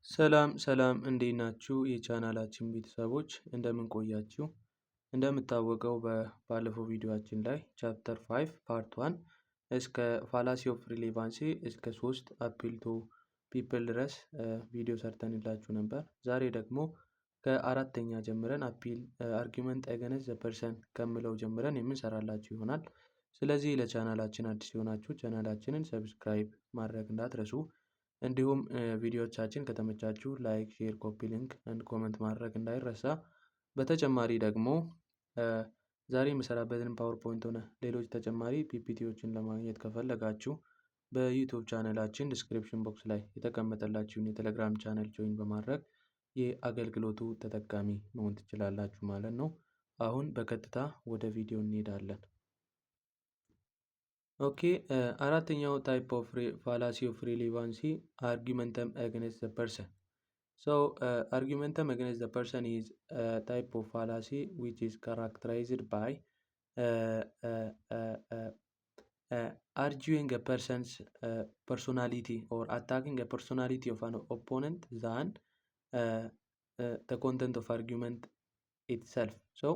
ሰላም ሰላም እንዴት ናችሁ? የቻናላችን ቤተሰቦች እንደምን ቆያችሁ? እንደምታወቀው ባለፈው ቪዲዮአችን ላይ ቻፕተር 5 ፓርት 1 እስከ ፋላሲ ኦፍ ሪሌቫንሲ እስከ 3 አፒል ቱ ፒፕል ድረስ ቪዲዮ ሰርተንላችሁ ነበር። ዛሬ ደግሞ ከአራተኛ ጀምረን አፒል አርጊመንት አገንስት ዘ ፐርሰን ከምለው ጀምረን የምንሰራላችሁ ይሆናል። ስለዚህ ለቻናላችን አዲስ የሆናችሁ ቻናላችንን ሰብስክራይብ ማድረግ እንዳትረሱ። እንዲሁም ቪዲዮዎቻችን ከተመቻችሁ ላይክ፣ ሼር፣ ኮፒ ሊንክ እና ኮመንት ማድረግ እንዳይረሳ። በተጨማሪ ደግሞ ዛሬ የምሰራበትን ፓወርፖይንት ሆነ ሌሎች ተጨማሪ ፒፒቲዎችን ለማግኘት ከፈለጋችሁ በዩቲዩብ ቻናላችን ዲስክሪፕሽን ቦክስ ላይ የተቀመጠላችሁን የቴሌግራም ቻናል ጆይን በማድረግ የአገልግሎቱ ተጠቃሚ መሆን ትችላላችሁ ማለት ነው። አሁን በቀጥታ ወደ ቪዲዮ እንሄዳለን። ኦኬ አራተኛው ታይፕ ኦፍ ፋላሲ ኦፍ ሪሌቫንሲ አርጊመንተም አገንስት ዘ ፐርሰን። So argumentum against the person is a type of fallacy which is characterized by uh, uh, uh, uh, arguing a person's personality or attacking a personality of an opponent than the content of argument itself. So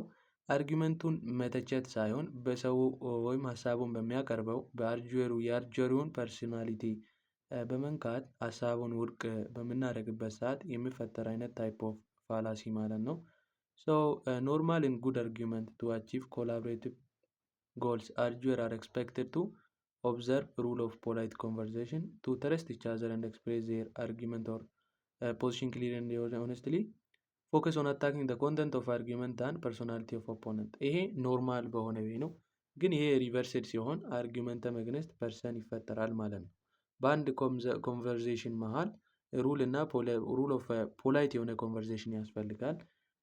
አርጊመንቱን መተቸት ሳይሆን በሰው ወይም ሀሳቡን በሚያቀርበው የአርጀሪውን ፐርሶናሊቲ በመንካት ሀሳቡን ውድቅ በምናደርግበት ሰዓት የሚፈጠር አይነት ታይፕ ኦፍ ፋላሲ ማለት ነው። ሶ ኖርማል ኢን ጉድ አርጊመንት ቱ አቺቭ ኮላቦሬቲቭ ጎልስ አርጁር አር ኤክስፔክትድ ቱ ኦብዘርቭ ሩል ኦፍ ፖላይት ኮንቨርሴሽን ቱ ትረስት ኢች አዘር ኤንድ ኤክስፕሬስ ዜር አርጊመንት ኦር ፖዚሽን ክሊር ኤንድ ሆነስትሊ ፎከስ ኦን አታኪንግ ዘ ኮንተንት ኦፍ አርጊመንት ዳን ፐርሶናሊቲ ኦፍ ኦፖነንት። ይሄ ኖርማል በሆነ ዌይ ነው፣ ግን ይሄ ሪቨርስድ ሲሆን አርጊመንተም አገንስት ፐርሰን ይፈጠራል ማለት ነው። በአንድ ኮንቨርሴሽን መሃል ሩል እና ሩል ኦፍ ፖላይት የሆነ ኮንቨርሴሽን ያስፈልጋል።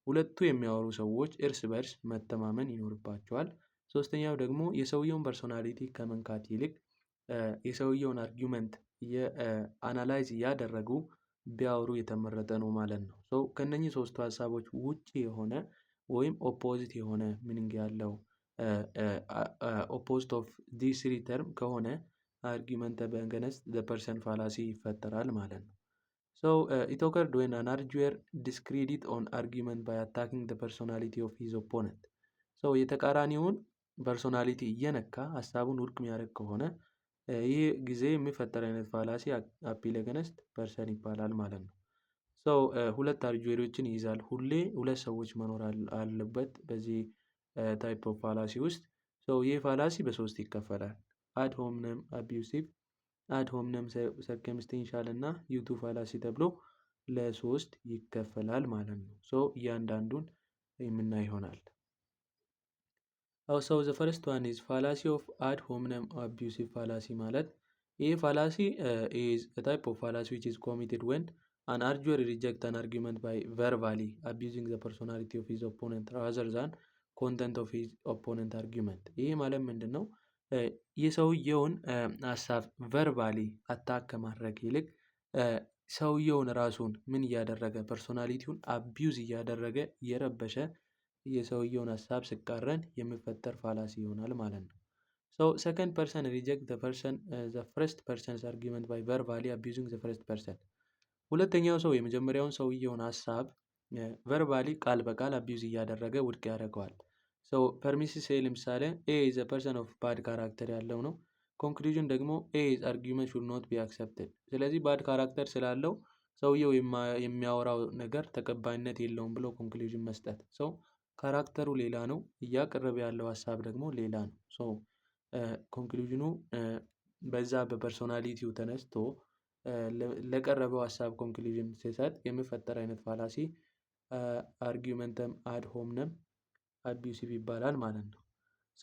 ሁለቱ የሚያወሩ ሰዎች እርስ በርስ መተማመን ይኖርባቸዋል። ሶስተኛው ደግሞ የሰውየውን ፐርሶናሊቲ ከመንካት ይልቅ የሰውየውን አርጊመንት አናላይዝ እያደረጉ ቢያወሩ የተመረጠ ነው ማለት ነው። ሶ ከነኚህ ሶስቱ ሀሳቦች ውጪ የሆነ ወይም ኦፖዚት የሆነ ሚኒንግ ያለው ኦፖዚት ኦፍ ዲስ ትሪ ተርም ከሆነ አርጊመንተም አገንስት ዘ ፐርሰን ፋላሲ ይፈጠራል ማለት ነው። ሶ ኢት ኦከርድ ዌን አን አርጁዌር ዲስክሬዲት ኦን አርጊመንት ባይ አታኪንግ ዘ ፐርሶናሊቲ ኦፍ ሂዝ ኦፖነንት። ሶ የተቃራኒውን ፐርሶናሊቲ እየነካ ሀሳቡን ውድቅ የሚያደርግ ከሆነ ይህ ጊዜ የሚፈጠር አይነት ፋላሲ አፒል አገንስት ፐርሰን ይባላል ማለት ነው። ሶ ሁለት አርጁዌሮችን ይይዛል። ሁሌ ሁለት ሰዎች መኖር አለበት በዚህ ታይፕ ኦፍ ፋላሲ ውስጥ። ሶ ይህ ፋላሲ በሶስት ይከፈላል። አድ ሆምነም አቢዩሲቭ፣ አድ ሆምነም ሰርከምስቴንሻል እና ዩቱ ፋላሲ ተብሎ ለሶስት ይከፈላል ማለት ነው። ሶ እያንዳንዱን የምናይ ይሆናል። So the first one is fallacy of ad hominem abusive fallacy ማለት ይህ ፋላሲ is a type of fallacy which is committed when an arguer reject an argument by verbally abusing the personality of his opponent rather than content of his opponent argument። ይህ ማለት ምንድን ነው? የሰውየውን ሀሳብ ቨርባሊ አታክ ከማድረግ ይልቅ ሰውየውን ራሱን ምን እያደረገ ፐርሶናሊቲውን አቢዩዝ እያደረገ እየረበሸ የሰውየውን ሀሳብ ሲቃረን የሚፈጠር ፋላሲ ይሆናል ማለት ነው። ሶ ሰከንድ ፐርሰን ሪጀክት ዘ ፈርስት ፐርሰንስ አርጊመንት ባይ ቨርባሊ አቢዩዚንግ ዘ ፈርስት ፐርሰን። ሁለተኛው ሰው የመጀመሪያውን ሰውየውን ሀሳብ ቨርባሊ ቃል በቃል አቢዩዝ እያደረገ ውድቅ ያደርገዋል። ሶ ፐርሚሲስ ለምሳሌ ኤ ኢዝ አ ፐርሰን ኦፍ ባድ ካራክተር ያለው ነው። ኮንክሉዥን ደግሞ ኤ ኢዝ አርጊመንት ሹድ ኖት ቢ አክሰፕትድ። ስለዚህ ባድ ካራክተር ስላለው ሰውየው የሚያወራው ነገር ተቀባይነት የለውም ብሎ ኮንክሉዥን መስጠት። ሶ ካራክተሩ ሌላ ነው፣ እያቀረበ ያለው ሀሳብ ደግሞ ሌላ ነው። ሶ ኮንክሉዥኑ በዛ በፐርሶናሊቲው ተነስቶ ለቀረበው ሀሳብ ኮንክሉዥን ሲሰጥ የሚፈጠር አይነት ፋላሲ አርጊመንተም አድ ሆምነም አቢዩሲቭ ይባላል ማለት ነው።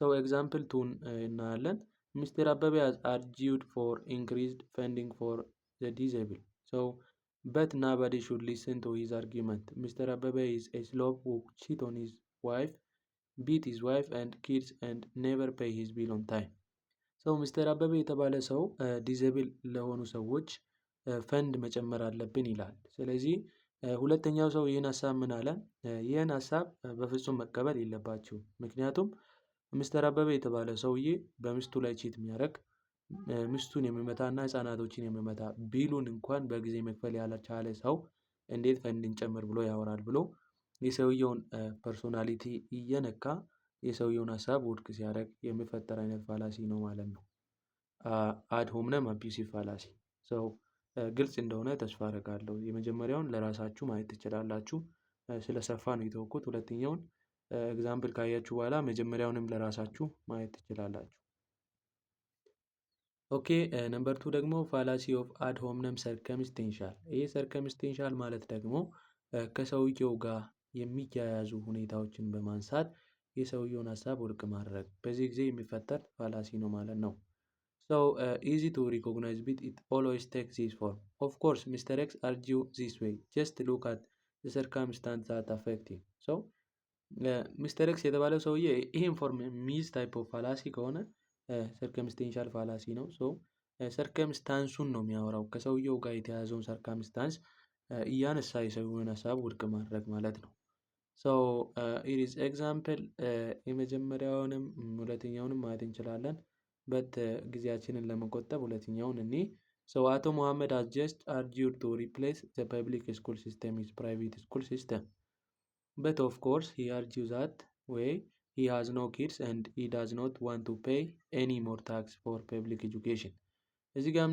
ሶ ኤግዛምፕል ቱን እናያለን። ሚስተር አበበ has argued for increased funding for the disabled. So but nobody should listen to his argument. Mr. Abebe is a slob who cheat on his wife, beat his wife and kids and never pay his bill on time. So ሚስተር አበበ የተባለ ሰው ዲዜብል ለሆኑ ሰዎች ፈንድ መጨመር አለብን ይላል። ስለዚህ ሁለተኛው ሰው ይህን ሀሳብ ምን አለ? ይህን ሀሳብ በፍጹም መቀበል የለባችሁም። ምክንያቱም ሚስተር አበበ የተባለ ሰውዬ በሚስቱ ላይ ቺት የሚያደርግ ሚስቱን የሚመታና ህፃናቶችን የሚመታ ቢሉን እንኳን በጊዜ መክፈል ያልቻለ ሰው እንዴት ፈንድ እንጨምር ብሎ ያወራል ብሎ የሰውየውን ፐርሶናሊቲ እየነካ የሰውየውን ሀሳብ ውድቅ ሲያደርግ የሚፈጠር አይነት ፋላሲ ነው ማለት ነው። አድ ሆምነም አቢዩሲቭ ፋላሲ። ሰው ግልጽ እንደሆነ ተስፋ አደርጋለሁ። የመጀመሪያውን ለራሳችሁ ማየት ትችላላችሁ። ስለሰፋ ነው የተወኩት። ሁለተኛውን ኤግዛምፕል ካያችሁ በኋላ መጀመሪያውንም ለራሳችሁ ማየት ትችላላችሁ። ኦኬ ነምበር 2 ደግሞ ፋላሲ ኦፍ አድ ሆምነም ሰርከምስቴንሻል። ይህ ሰርከምስቴንሻል ማለት ደግሞ ከሰውየው ጋር የሚያያዙ ሁኔታዎችን በማንሳት የሰውየውን ሀሳብ ውድቅ ማድረግ በዚህ ጊዜ የሚፈጠር ፋላሲ ነው ማለት ነው። So easy to recognize but it always takes this form. Of course, Mr. X argue this way. Just look at the circumstance that affect him. So ሚስተር ኤክስ የተባለው ሰውዬ ይሄን ፎርም የሚይዝ ታይፕ ኦፍ ፋላሲ ከሆነ ሰርከምስቴንሻል ፋላሲ ነው። ሶ ሰርከምስታንሱን ነው የሚያወራው። ከሰውየው ጋር የተያዘውን ሰርከምስታንስ እያነሳ የሰውየውን ሀሳብ ውድቅ ማድረግ ማለት ነው። ሶ ኢት ኢዝ ኤግዛምፕል የመጀመሪያውንም ሁለተኛውንም ማየት እንችላለን። በት ጊዜያችንን ለመቆጠብ ሁለተኛውን እኔ ሰው አቶ ሙሐመድ has just argued to replace the public school system with private school system. But of course he argues that way he has no kids and he does not want to pay any more tax for public education. እዚህ ጋር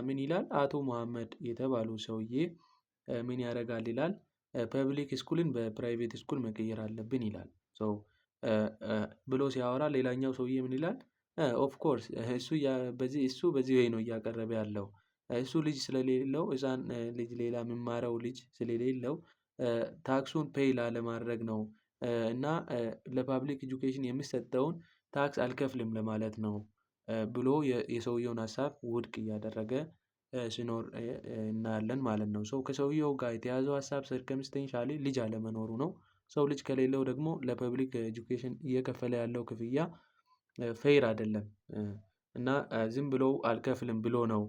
ምን ይላል? አቶ ሙሐመድ የተባሉ ሰውዬ ምን ያደርጋል ይላል? ፐብሊክ ስኩልን በፕራይቬት ስኩል መቀየር አለብን ይላል። ብሎ ሲያወራ ሌላኛው ሰውዬ ምን ይላል? ኦፍ ኮርስ እሱ በዚህ ወይ ነው እያቀረበ ያለው። እሱ ልጅ ስለሌለው ህፃን ልጅ ሌላ የሚማረው ልጅ ስለሌለው ታክሱን ፔይ ላለማድረግ ነው እና ለፓብሊክ ኤጁኬሽን የሚሰጠውን ታክስ አልከፍልም ለማለት ነው ብሎ የሰውየውን ሀሳብ ውድቅ እያደረገ ሲኖር እናያለን ማለት ነው። ሰው ከሰውየው ጋር የተያዘው ሀሳብ ሰርከምስቴንሻሊ ልጅ አለመኖሩ ነው። ሰው ልጅ ከሌለው ደግሞ ለፐብሊክ ኤጁኬሽን እየከፈለ ያለው ክፍያ ፌር አይደለም እና ዝም ብሎ አልከፍልም ብሎ ነው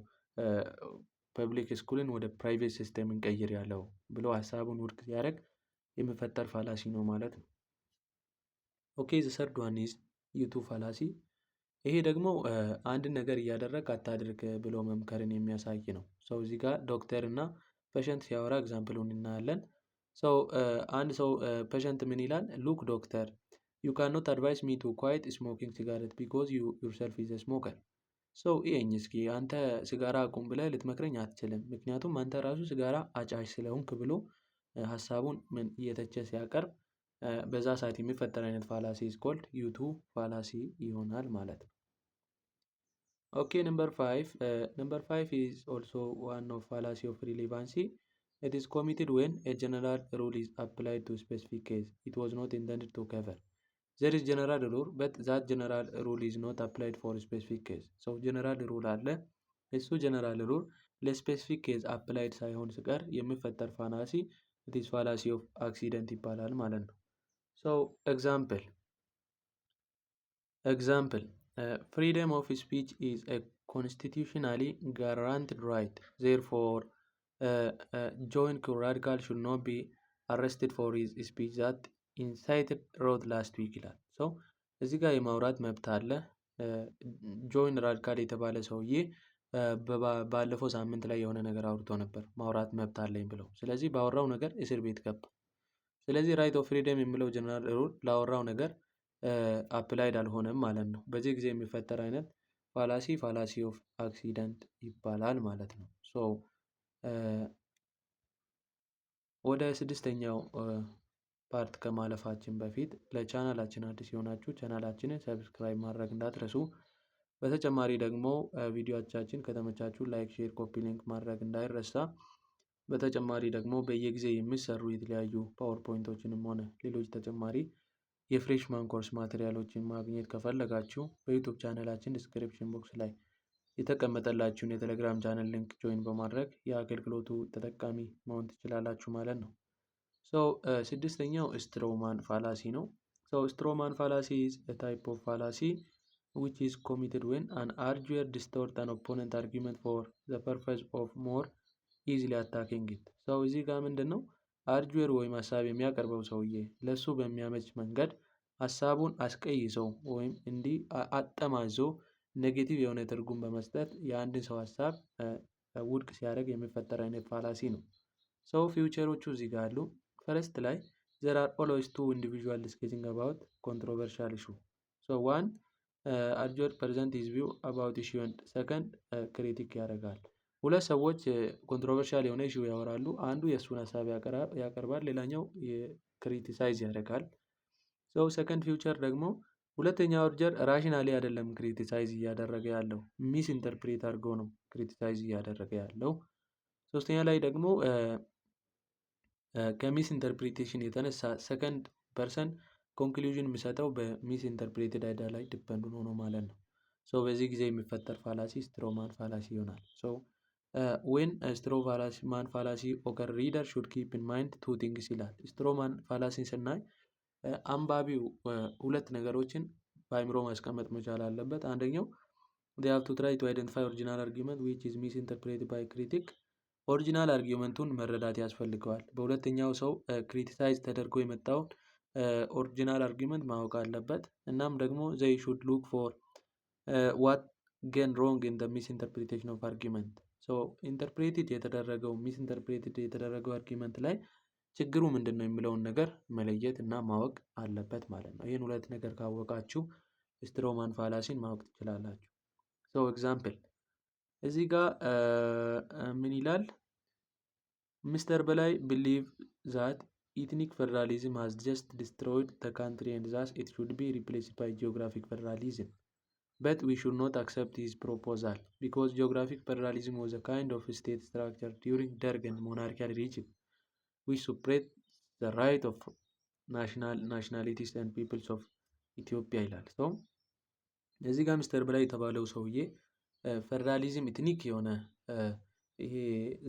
ፐብሊክ ስኩልን ወደ ፕራይቬት ሲስተም እንቀይር ያለው ብሎ ሀሳቡን ውድቅ ሲያደርግ የሚፈጠር ፋላሲ ነው ማለት ነው። ኦኬ ዘ ሰርድ ዋን ኢዝ ዩቱ ፋላሲ። ይሄ ደግሞ አንድን ነገር እያደረግ አታድርግ ብሎ መምከርን የሚያሳይ ነው። ሰው እዚህ ጋር ዶክተር እና ፔሸንት ሲያወራ ኤግዛምፕሉን እናያለን። ሰው አንድ ሰው ፔሸንት ምን ይላል? ሉክ ዶክተር you cannot advise me to quit smoking cigarette because you yourself is a smoker. ሰው ይሄኝ እስኪ አንተ ሲጋራ አቁም ብለህ ልትመክረኝ አትችልም፣ ምክንያቱም አንተ ራሱ ሲጋራ አጫሽ ስለሆንክ ብሎ ሀሳቡን እየተቸ ሲያቀርብ በዛ ሰዓት የሚፈጠር አይነት ፋላሲ is called ዩቱ ፋላሲ ይሆናል ማለት ነው። ኦኬ ነምበር 5 is also one of fallacy of relevancy. It is committed when a general rule is applied to a specific case it was not intended to cover. There is general rule but that general rule is not applied for a specific case. So general rule አለ እሱ general rule ለስፔሲፊክ ኬዝ አፕላይድ ሳይሆን ሲቀር የሚፈጠር ፋላሲ it is fallacy of accident ይባላል ማለት ነው። So example freedom of speech is a constitutionally guaranteed right. Therefore John Radical should not be arrested for his speech that ኢንሳይትድ ሮድ ላስት ዊክ ይላል። ሰው እዚህ ጋር የማውራት መብት አለ። ጆን ራዲካል የተባለ ሰውዬ ባለፈው ሳምንት ላይ የሆነ ነገር አውርቶ ነበር ማውራት መብት አለኝ ብለው። ስለዚህ ባወራው ነገር እስር ቤት ገባ። ስለዚህ ራይት ኦፍ ፍሪደም የሚለው ጀነራል ሩል ላወራው ነገር አፕላይድ አልሆነም ማለት ነው። በዚህ ጊዜ የሚፈጠር አይነት ፋላሲ ኦፍ አክሲደንት ይባላል ማለት ነው። ሶ ወደ ስድስተኛው ፓርት ከማለፋችን በፊት ለቻናላችን አዲስ የሆናችሁ ቻናላችንን ሰብስክራይብ ማድረግ እንዳትረሱ። በተጨማሪ ደግሞ ቪዲዮዎቻችን ከተመቻችሁ ላይክ፣ ሼር፣ ኮፒ ሊንክ ማድረግ እንዳይረሳ። በተጨማሪ ደግሞ በየጊዜ የሚሰሩ የተለያዩ ፓወርፖይንቶችንም ሆነ ሌሎች ተጨማሪ የፍሬሽማን ኮርስ ማቴሪያሎችን ማግኘት ከፈለጋችሁ በዩቲዩብ ቻናላችን ዲስክሪፕሽን ቦክስ ላይ የተቀመጠላችሁን የቴሌግራም ቻናል ሊንክ ጆይን በማድረግ የአገልግሎቱ ተጠቃሚ መሆን ትችላላችሁ ማለት ነው። ስድስተኛው ስትሮማን ፋላሲ ነው። ስትሮማን ፋላሲ is a type of fallacy which is committed when an arguer distorts an opponent argument for the purpose of more easily attacking it. እዚህ ጋር ምንድን ነው አርጁዌር ወይም ሀሳብ የሚያቀርበው ሰውዬ ለሱ በሚያመች መንገድ ሀሳቡን አስቀይሰው ወይም እንዲህ አጠማዞ ኔጌቲቭ የሆነ ትርጉም በመስጠት የአንድን ሰው ሀሳብ ውድቅ ሲያደርግ የሚፈጠር አይነት ፋላሲ ነው። ሰው ፊውቸሮቹ እዚህ ጋር አሉ። ፈረስት ላይ there are always two individuals discussing about controversial issue. So one arguer present his view about issue and second critic ያደርጋል። ሁለት ሰዎች ኮንትሮቨርሻል የሆነ ኢሹ ያወራሉ። አንዱ የእሱን ሀሳብ ያቀርባል፣ ሌላኛው ክሪቲሳይዝ ያደርጋል። ሰው ሰከንድ ፊውቸር ደግሞ ሁለተኛው አርጀር ራሽናሊ አይደለም ክሪቲሳይዝ እያደረገ ያለው፣ ሚስ ኢንተርፕሬት አድርገው ነው ክሪቲሳይዝ እያደረገ ያለው። ሶስተኛ ላይ ደግሞ ከሚስ ኢንተርፕሪቴሽን የተነሳ ሰከንድ ፐርሰን ኮንክሉዥን የሚሰጠው በሚስ ኢንተርፕሬትድ አይዳ ላይ ዲፐንድ ሆኖ ማለት ነው። ሶ በዚህ ጊዜ የሚፈጠር ፋላሲ ስትሮማን ፋላሲ ይሆናል። ሶ ዌን ስትሮማን ፋላሲ ኦከር ሪደር ሹድ ኪፕ ኢን ማይንድ ቱ ቲንግስ ይላል። ስትሮማን ፋላሲን ስናይ አንባቢው ሁለት ነገሮችን በአይምሮ ማስቀመጥ መቻል አለበት። አንደኛው they have to try to identify original argument which is misinterpreted by critic ኦሪጂናል አርጊመንቱን መረዳት ያስፈልገዋል። በሁለተኛው ሰው ክሪቲሳይዝ ተደርጎ የመጣውን ኦሪጂናል አርጊመንት ማወቅ አለበት። እናም ደግሞ they should look for what gone wrong in the misinterpretation of argument so ኢንተርፕሬትድ የተደረገው ሚስኢንተርፕሬትድ የተደረገው አርጊመንት ላይ ችግሩ ምንድን ነው የሚለውን ነገር መለየት እና ማወቅ አለበት ማለት ነው። ይህን ሁለት ነገር ካወቃችሁ ስትሮማን ፋላሲን ማወቅ ትችላላችሁ። ሶ ኤግዛምፕል እዚህ ጋር ምን ይላል? ሚስተር በላይ believe that ethnic federalism has just destroyed the country and thus it should be replaced by geographic federalism. But we should not accept his proposal because geographic federalism was a kind of state structure during Derg and monarchical regime which suppressed the right of nationalities and peoples of Ethiopia ይላል። ሶ እዚህ ጋር ሚስተር በላይ የተባለው ሰውዬ ፌደራሊዝም ኢትኒክ የሆነ ይሄ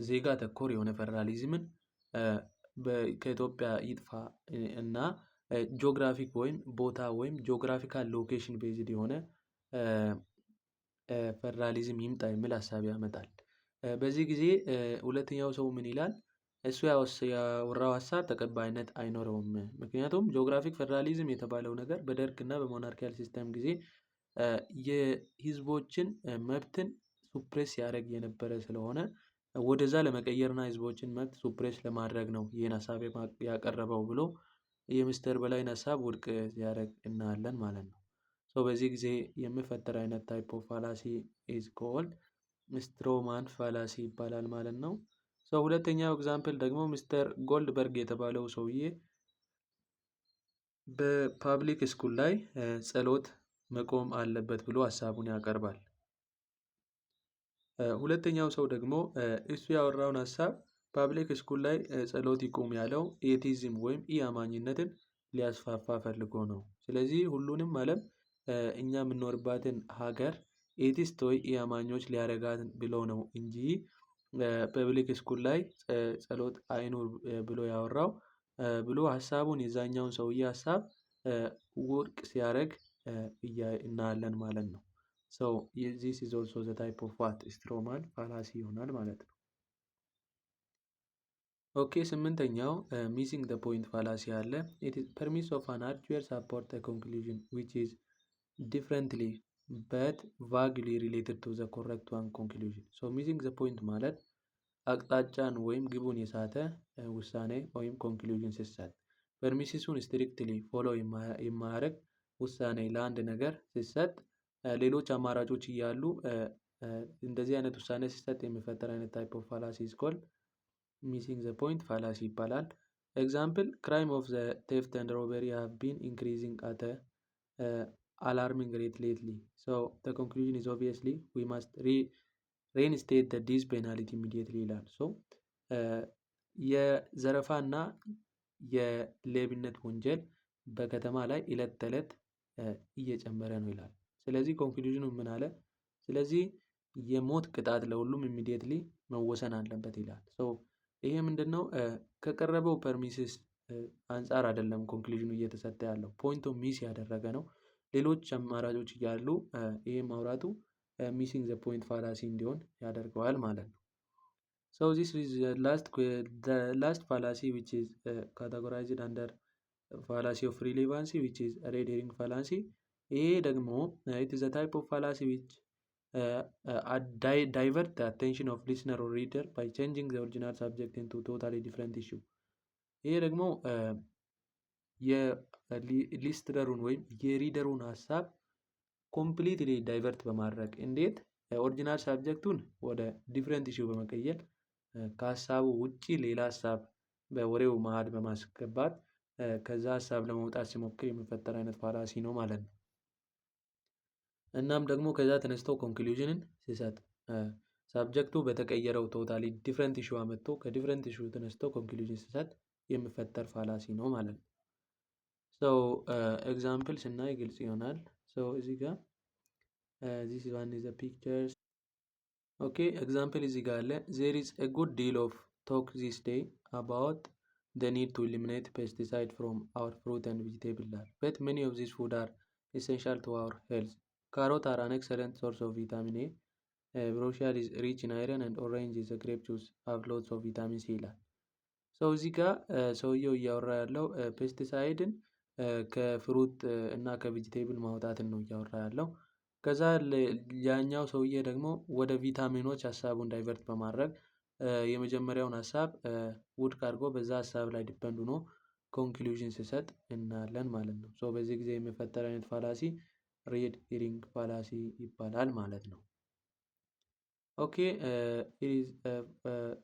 ዜጋ ተኮር የሆነ ፌደራሊዝምን ከኢትዮጵያ ይጥፋ እና ጂኦግራፊክ ወይም ቦታ ወይም ጂኦግራፊካል ሎኬሽን ቤዝድ የሆነ ፌደራሊዝም ይምጣ የሚል ሀሳብ ያመጣል። በዚህ ጊዜ ሁለተኛው ሰው ምን ይላል? እሱ ያወራው ሀሳብ ተቀባይነት አይኖረውም። ምክንያቱም ጂኦግራፊክ ፌደራሊዝም የተባለው ነገር በደርግ እና በሞናርኪያል ሲስተም ጊዜ የህዝቦችን መብትን ሱፕሬስ ያደርግ የነበረ ስለሆነ ወደዛ ለመቀየርና ህዝቦችን መብት ሱፕሬስ ለማድረግ ነው ይህን ሀሳብ ያቀረበው ብሎ የሚስተር በላይን ሀሳብ ውድቅ ሲያደርግ እናያለን ማለት ነው። ሶ በዚህ ጊዜ የሚፈጠር አይነት ታይፕ ኦፍ ፋላሲ ኢዝ ኮልድ ስትሮማን ፋላሲ ይባላል ማለት ነው። ሶ ሁለተኛው ኤግዛምፕል ደግሞ ሚስተር ጎልድበርግ የተባለው ሰውዬ በፓብሊክ ስኩል ላይ ጸሎት መቆም አለበት ብሎ ሀሳቡን ያቀርባል። ሁለተኛው ሰው ደግሞ እሱ ያወራውን ሀሳብ ፓብሊክ ስኩል ላይ ጸሎት ይቁም ያለው ኤቲዝም ወይም ኢአማኝነትን ሊያስፋፋ ፈልጎ ነው። ስለዚህ ሁሉንም ዓለም እኛ የምንኖርባትን ሀገር ኤቲስት ወይ ኢአማኞች ሊያረጋት ብሎ ነው እንጂ ፐብሊክ ስኩል ላይ ጸሎት አይኑር ብሎ ያወራው ብሎ ሀሳቡን የዛኛውን ሰውዬ ሀሳብ ውድቅ ሲያደርግ እናያለን ማለት ነው። ሶ this is also the type of what ስትሮማን ፋላሲ ይሆናል ማለት ነው። ኦኬ ስምንተኛው ሚሲንግ the point ፋላሲ አለ። it is premise of an arguer support a conclusion which is differently but vaguely related to the correct one conclusion. so missing the point ማለት አቅጣጫን ወይም ግቡን የሳተ ውሳኔ ወይም ኮንክሉዥን ሲሰጥ ፐርሚሲሱን ስትሪክትሊ ፎሎ የማያደርግ ውሳኔ ለአንድ ነገር ሲሰጥ ሌሎች አማራጮች እያሉ እንደዚህ አይነት ውሳኔ ሲሰጥ የሚፈጠር አይነት ታይፕ ኦፍ ፋላሲ ኢዝ ኮልድ ሚሲንግ ዘ ፖይንት ፋላሲ ይባላል። ኤግዛምፕል ክራይም ኦፍ ዘ ቴፍት ኤንድ ሮበሪ ሃቭ ቢን ኢንክሪዚንግ አት alarming rate lately. So the conclusion is obviously we must reinstate the death penalty immediately ይላል። ሶ የዘረፋ እና የሌብነት ወንጀል በከተማ ላይ ዕለት ተዕለት እየጨመረ ነው ይላል። ስለዚህ ኮንክሉዥኑ ምን አለ? ስለዚህ የሞት ቅጣት ለሁሉም ኢሚዲየትሊ መወሰን አለበት ይላል። ሶ ይሄ ምንድነው? ከቀረበው ፐርሚስስ አንጻር አይደለም ኮንክሉዥኑ እየተሰጠ ያለው ፖይንቱ ሚስ ያደረገ ነው። ሌሎች አማራጮች እያሉ ይሄ ማውራቱ ሚሲንግ ዘ ፖይንት ፋላሲ እንዲሆን ያደርገዋል ማለት ነው። So this is the last fallacy which is categorized under fallacy of relevancy which is red herring fallacy. ይሄ ደግሞ it is a type of fallacy which divert the attention of listener or reader by changing the original subject into totally different issue። ይሄ ደግሞ የሊስትነሩን ወይም የሪደሩን ሀሳብ ኮምፕሊትሊ ዳይቨርት በማድረግ እንዴት ኦሪጂናል ሳብጀክቱን ወደ ዲፍረንት ኢሹ በመቀየር ከሀሳቡ ውጪ ሌላ ሀሳብ በወሬው መሀል በማስገባት ከዛ ሀሳብ ለመውጣት ሲሞክር የሚፈጠር አይነት ፋላሲ ነው ማለት ነው። እናም ደግሞ ከዛ ተነስተው ኮንክሉዥንን ሲሰጥ ሳብጀክቱ በተቀየረው ቶታሊ ዲፍረንት ኢሹ አመጥቶ ከዲፍረንት ኢሹ ተነስተው ኮንክሉዥን ሲሰጥ የሚፈጠር ፋላሲ ነው ማለት ነው። ሶ ኤግዛምፕል ስናይ ግልጽ ይሆናል። ሶ እዚህ ጋር this one is the pictures. Okay, example እዚህ ጋር አለ there is a good deal of talk this day about the need to eliminate pesticide from our fruit and vegetable life, but many of these food are essential to our health. Carrot are an excellent source of vitamin A. Brochure is rich in iron and orange is a grape juice have lots of vitamin C ይላል። ሰው እዚህ ጋር ሰውየው እያወራ ያለው ፔስቲሳይድን ከፍሩት እና ከቬጂቴብል ማውጣትን ነው እያወራ ያለው። ከዛ ያኛው ሰውዬ ደግሞ ወደ ቪታሚኖች ሀሳቡን ዳይቨርት በማድረግ የመጀመሪያውን ሀሳብ ውድቅ አድርጎ በዛ ሀሳብ ላይ ዲፔንድ ሆኖ ኮንክሉዥን ሲሰጥ እናያለን ማለት ነው። ሶ በዚህ ጊዜ የሚፈጠር አይነት ፋላሲ ሬድ ሄሪንግ ፋላሲ ይባላል ማለት ነው። ኦኬ ኢት ኢዝ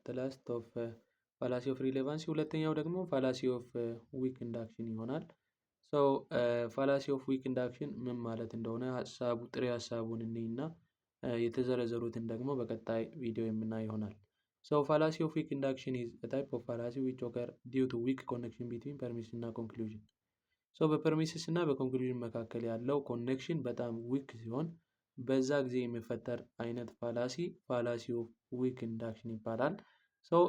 ዘ ላስት ኦፍ ፋላሲ ኦፍ ሪሌቫንሲ። ሁለተኛው ደግሞ ፋላሲ ኦፍ ዊክ ኢንዳክሽን ይሆናል። ሶ ፋላሲ ኦፍ ዊክ ኢንዳክሽን ምን ማለት እንደሆነ ሀሳቡ ጥሬ ሀሳቡን እንይና የተዘረዘሩትን ደግሞ በቀጣይ ቪዲዮ የምናይ ይሆናል። ሶ ፋላሲ ኦፍ ዊክ ኢንዳክሽን ኢዝ a type of fallacy which occur due to weak connection between premise እና conclusion። ሶ በፐርሚስስ እና በኮንክሉዥን መካከል ያለው ኮኔክሽን በጣም ዊክ ሲሆን በዛ ጊዜ የሚፈጠር አይነት ፋላሲ ፋላሲ ኦፍ ዊክ ኢንዳክሽን ይባላል። ሶ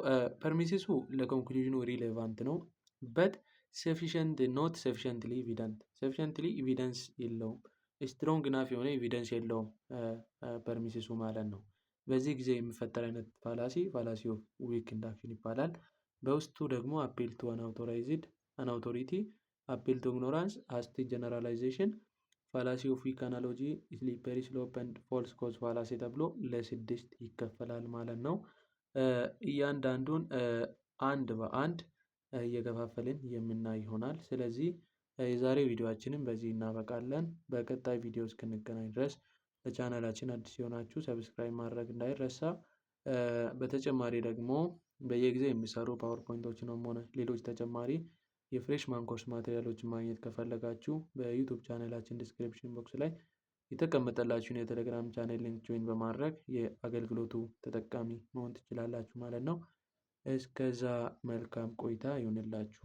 ፐርሚስሱ ለኮንክሉዥኑ ሪሌቫንት ነው በት ሰፊሽንት ኖት ሰፊሽንትሊ ኤቪደንት ሰፊሽንትሊ ኤቪደንስ የለውም ስትሮንግ ናፍ የሆነ ኤቪደንስ የለውም ፐርሚስሱ ማለት ነው። በዚህ ጊዜ የሚፈጠር አይነት ፋላሲ ፋላሲ ኦፍ ዊክ ኢንዳክሽን ይባላል። በውስጡ ደግሞ አፔል ቱ አን አውቶራይዝድ አን አውቶሪቲ አፔል ቱ ኢግኖራንስ አስቲ ጀነራላይዜሽን ፋላሲ ኦፍ ዊክ አናሎጂ ስሊፐሪ ስሎፕ ኤንድ ፎልስ ኮዝ ፋላሲ ተብሎ ለስድስት ይከፈላል ማለት ነው። እያንዳንዱን አንድ በአንድ እየከፋፈልን የምናይ ይሆናል። ስለዚህ የዛሬ ቪዲዮአችንን በዚህ እናበቃለን። በቀጣይ ቪዲዮ እስክንገናኝ ድረስ ለቻናላችን አዲስ የሆናችሁ ሰብስክራይብ ማድረግ እንዳይረሳ። በተጨማሪ ደግሞ በየጊዜው የሚሰሩ ፓወርፖይንቶችንም ሆነ ሌሎች ተጨማሪ የፍሬሽማን ኮርስ ማቴሪያሎችን ማግኘት ከፈለጋችሁ በዩቱብ ቻናላችን ዲስክሪፕሽን ቦክስ ላይ የተቀመጠላችሁን የቴሌግራም ቻናል ሊንክ ጆይን በማድረግ የአገልግሎቱ ተጠቃሚ መሆን ትችላላችሁ ማለት ነው። እስከዛ መልካም ቆይታ ይሁንላችሁ።